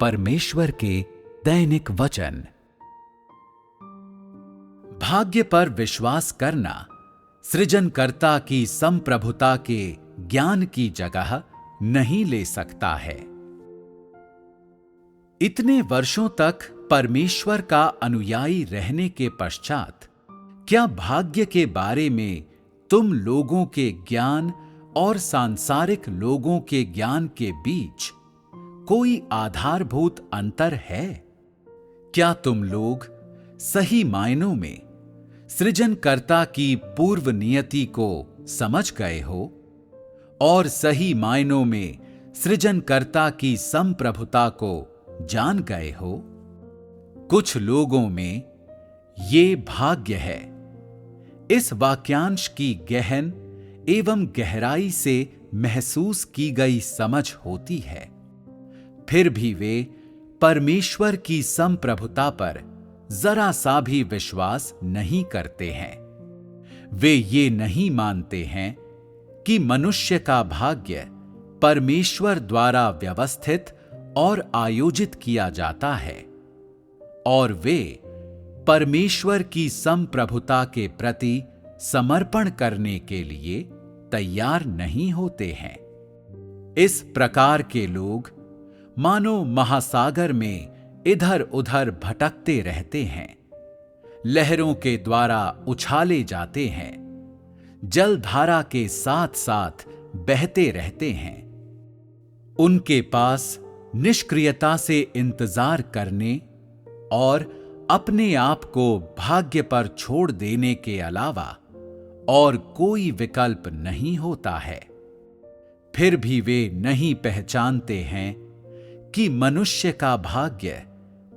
परमेश्वर के दैनिक वचन। भाग्य पर विश्वास करना सृजनकर्ता की संप्रभुता के ज्ञान की जगह नहीं ले सकता है। इतने वर्षों तक परमेश्वर का अनुयायी रहने के पश्चात क्या भाग्य के बारे में तुम लोगों के ज्ञान और सांसारिक लोगों के ज्ञान के बीच कोई आधारभूत अंतर है? क्या तुम लोग सही मायनों में सृजनकर्ता की पूर्व नियति को समझ गए हो और सही मायनों में सृजनकर्ता की संप्रभुता को जान गए हो? कुछ लोगों में ये भाग्य है। इस वाक्यांश की गहन एवं गहराई से महसूस की गई समझ होती है, फिर भी वे परमेश्वर की संप्रभुता पर जरा सा भी विश्वास नहीं करते हैं। वे ये नहीं मानते हैं कि मनुष्य का भाग्य परमेश्वर द्वारा व्यवस्थित और आयोजित किया जाता है और वे परमेश्वर की संप्रभुता के प्रति समर्पण करने के लिए तैयार नहीं होते हैं। इस प्रकार के लोग मानो महासागर में इधर उधर भटकते रहते हैं, लहरों के द्वारा उछाले जाते हैं, जलधारा के साथ साथ बहते रहते हैं। उनके पास निष्क्रियता से इंतजार करने और अपने आप को भाग्य पर छोड़ देने के अलावा और कोई विकल्प नहीं होता है। फिर भी वे नहीं पहचानते हैं कि मनुष्य का भाग्य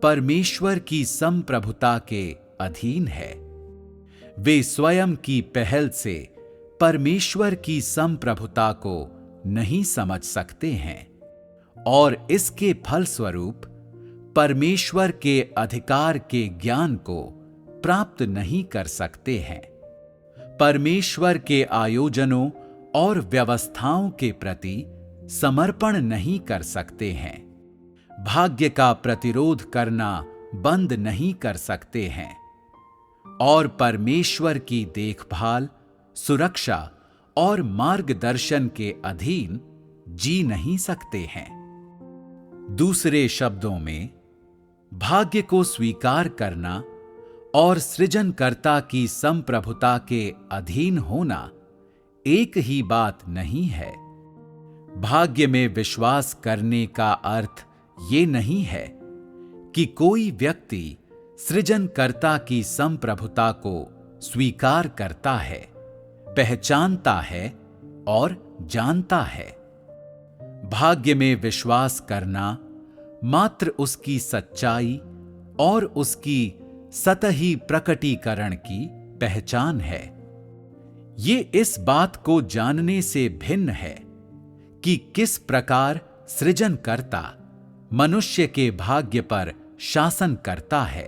परमेश्वर की संप्रभुता के अधीन है। वे स्वयं की पहल से परमेश्वर की संप्रभुता को नहीं समझ सकते हैं और इसके फलस्वरूप परमेश्वर के अधिकार के ज्ञान को प्राप्त नहीं कर सकते हैं। परमेश्वर के आयोजनों और व्यवस्थाओं के प्रति समर्पण नहीं कर सकते हैं। भाग्य का प्रतिरोध करना बंद नहीं कर सकते हैं और परमेश्वर की देखभाल, सुरक्षा और मार्गदर्शन के अधीन जी नहीं सकते हैं। दूसरे शब्दों में, भाग्य को स्वीकार करना और सृजनकर्ता की संप्रभुता के अधीन होना एक ही बात नहीं है। भाग्य में विश्वास करने का अर्थ ये नहीं है कि कोई व्यक्ति सृजनकर्ता की संप्रभुता को स्वीकार करता है, पहचानता है और जानता है। भाग्य में विश्वास करना मात्र उसकी सच्चाई और उसकी सतही प्रकटीकरण की पहचान है। ये इस बात को जानने से भिन्न है कि किस प्रकार सृजनकर्ता मनुष्य के भाग्य पर शासन करता है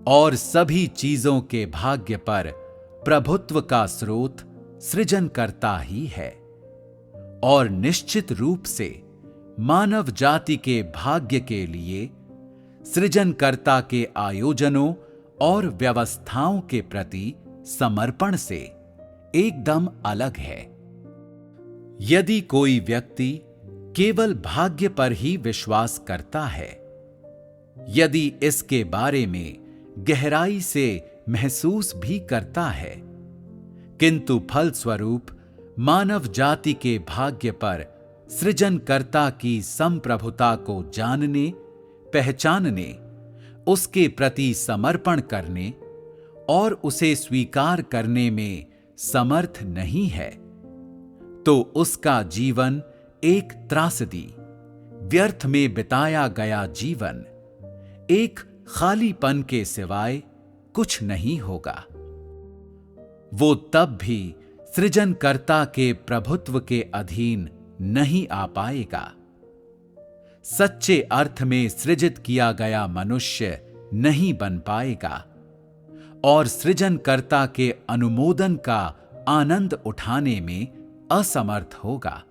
और सभी चीजों के भाग्य पर प्रभुत्व का स्रोत सृजनकर्ता ही है और निश्चित रूप से मानव जाति के भाग्य के लिए सृजनकर्ता के आयोजनों और व्यवस्थाओं के प्रति समर्पण से एकदम अलग है। यदि कोई व्यक्ति केवल भाग्य पर ही विश्वास करता है, यदि इसके बारे में गहराई से महसूस भी करता है, किंतु फलस्वरूप मानव जाति के भाग्य पर सृजनकर्ता की संप्रभुता को जानने, पहचानने, उसके प्रति समर्पण करने और उसे स्वीकार करने में समर्थ नहीं है, तो उसका जीवन एक त्रासदी, व्यर्थ में बिताया गया जीवन, एक खालीपन के सिवाय कुछ नहीं होगा। वो तब भी सृजनकर्ता के प्रभुत्व के अधीन नहीं आ पाएगा। सच्चे अर्थ में सृजित किया गया मनुष्य नहीं बन पाएगा और सृजनकर्ता के अनुमोदन का आनंद उठाने में असमर्थ होगा।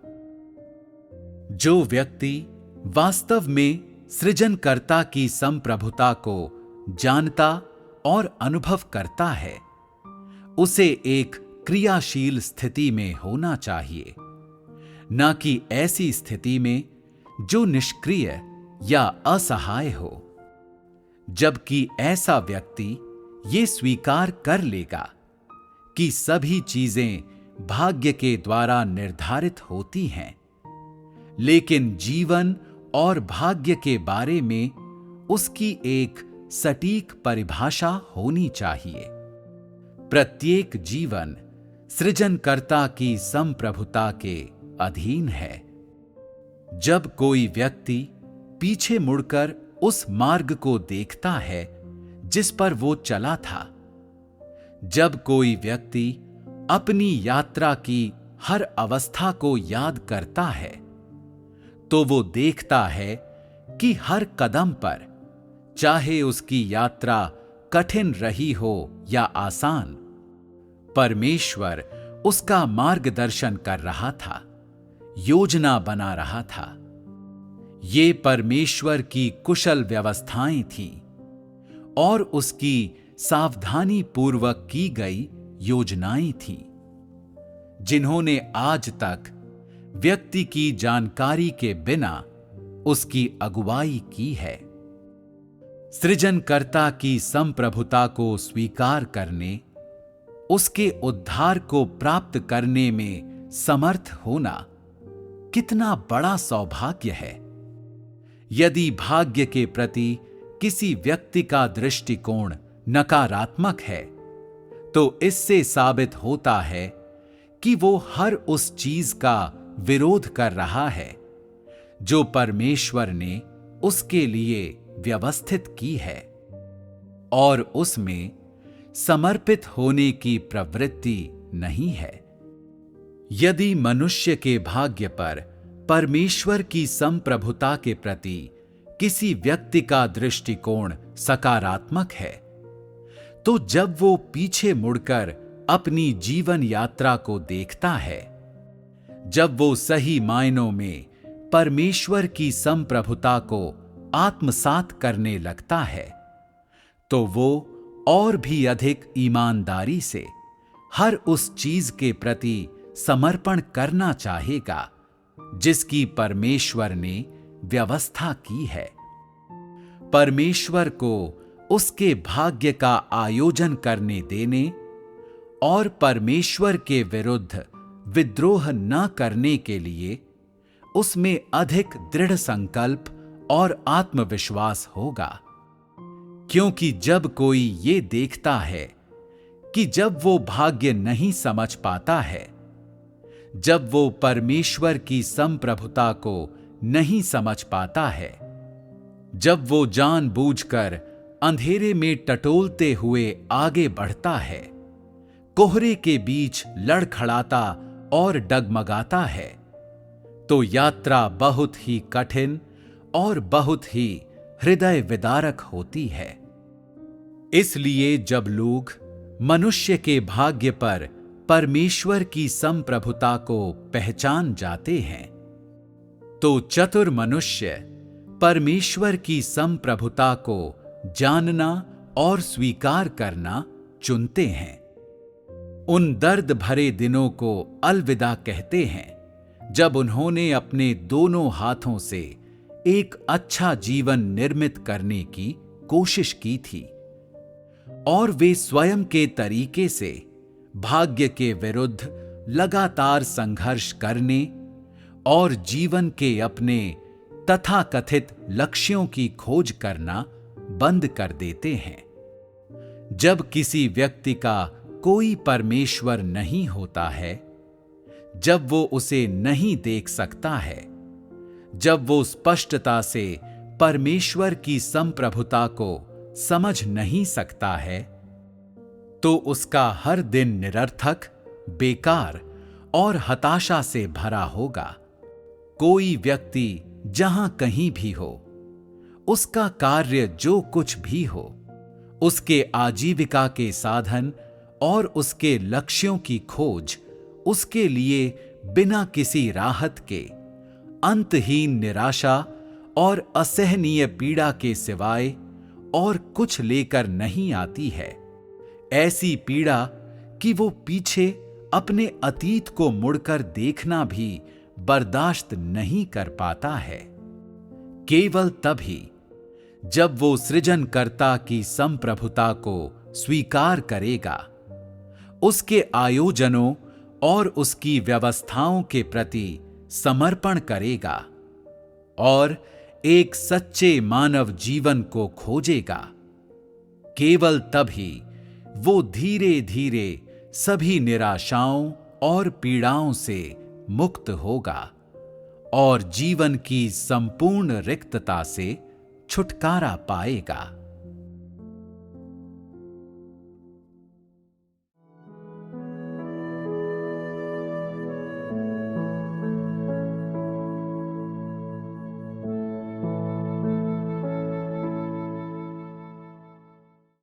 जो व्यक्ति वास्तव में सृजनकर्ता की संप्रभुता को जानता और अनुभव करता है, उसे एक क्रियाशील स्थिति में होना चाहिए, न कि ऐसी स्थिति में जो निष्क्रिय या असहाय हो। जबकि ऐसा व्यक्ति ये स्वीकार कर लेगा कि सभी चीजें भाग्य के द्वारा निर्धारित होती हैं, लेकिन जीवन और भाग्य के बारे में उसकी एक सटीक परिभाषा होनी चाहिए। प्रत्येक जीवन सृजनकर्ता की संप्रभुता के अधीन है। जब कोई व्यक्ति पीछे मुड़कर उस मार्ग को देखता है जिस पर वो चला था, जब कोई व्यक्ति अपनी यात्रा की हर अवस्था को याद करता है, तो वो देखता है कि हर कदम पर, चाहे उसकी यात्रा कठिन रही हो या आसान, परमेश्वर उसका मार्गदर्शन कर रहा था, योजना बना रहा था। ये परमेश्वर की कुशल व्यवस्थाएं थीं और उसकी सावधानी पूर्वक की गई योजनाएं थीं, जिन्होंने आज तक व्यक्ति की जानकारी के बिना उसकी अगुवाई की है। सृजनकर्ता की संप्रभुता को स्वीकार करने, उसके उद्धार को प्राप्त करने में समर्थ होना कितना बड़ा सौभाग्य है। यदि भाग्य के प्रति किसी व्यक्ति का दृष्टिकोण नकारात्मक है, तो इससे साबित होता है कि वो हर उस चीज का विरोध कर रहा है जो परमेश्वर ने उसके लिए व्यवस्थित की है, और उसमें समर्पित होने की प्रवृत्ति नहीं है। यदि मनुष्य के भाग्य पर परमेश्वर की संप्रभुता के प्रति किसी व्यक्ति का दृष्टिकोण सकारात्मक है, तो जब वो पीछे मुड़कर अपनी जीवन यात्रा को देखता है, जब वो सही मायनों में परमेश्वर की संप्रभुता को आत्मसात करने लगता है, तो वो और भी अधिक ईमानदारी से हर उस चीज के प्रति समर्पण करना चाहेगा जिसकी परमेश्वर ने व्यवस्था की है। परमेश्वर को उसके भाग्य का आयोजन करने देने और परमेश्वर के विरुद्ध विद्रोह न करने के लिए उसमें अधिक दृढ़ संकल्प और आत्मविश्वास होगा, क्योंकि जब कोई ये देखता है कि जब वो भाग्य नहीं समझ पाता है, जब वो परमेश्वर की संप्रभुता को नहीं समझ पाता है, जब वो जानबूझकर अंधेरे में टटोलते हुए आगे बढ़ता है, कोहरे के बीच लड़खड़ाता और डगमगाता है, तो यात्रा बहुत ही कठिन और बहुत ही हृदय विदारक होती है। इसलिए जब लोग मनुष्य के भाग्य पर परमेश्वर की संप्रभुता को पहचान जाते हैं, तो चतुर मनुष्य परमेश्वर की संप्रभुता को जानना और स्वीकार करना चुनते हैं। उन दर्द भरे दिनों को अलविदा कहते हैं जब उन्होंने अपने दोनों हाथों से एक अच्छा जीवन निर्मित करने की कोशिश की थी, और वे स्वयं के तरीके से भाग्य के विरुद्ध लगातार संघर्ष करने और जीवन के अपने तथाकथित लक्ष्यों की खोज करना बंद कर देते हैं। जब किसी व्यक्ति का कोई परमेश्वर नहीं होता है, जब वो उसे नहीं देख सकता है, जब वो स्पष्टता से परमेश्वर की संप्रभुता को समझ नहीं सकता है, तो उसका हर दिन निरर्थक, बेकार और हताशा से भरा होगा। कोई व्यक्ति जहां कहीं भी हो, उसका कार्य जो कुछ भी हो, उसके आजीविका के साधन और उसके लक्ष्यों की खोज उसके लिए बिना किसी राहत के अंतहीन निराशा और असहनीय पीड़ा के सिवाय और कुछ लेकर नहीं आती है। ऐसी पीड़ा कि वो पीछे अपने अतीत को मुड़कर देखना भी बर्दाश्त नहीं कर पाता है। केवल तभी जब वो सृजनकर्ता की संप्रभुता को स्वीकार करेगा, उसके आयोजनों और उसकी व्यवस्थाओं के प्रति समर्पण करेगा और एक सच्चे मानव जीवन को खोजेगा, केवल तभी वो धीरे धीरे सभी निराशाओं और पीड़ाओं से मुक्त होगा और जीवन की संपूर्ण रिक्तता से छुटकारा पाएगा।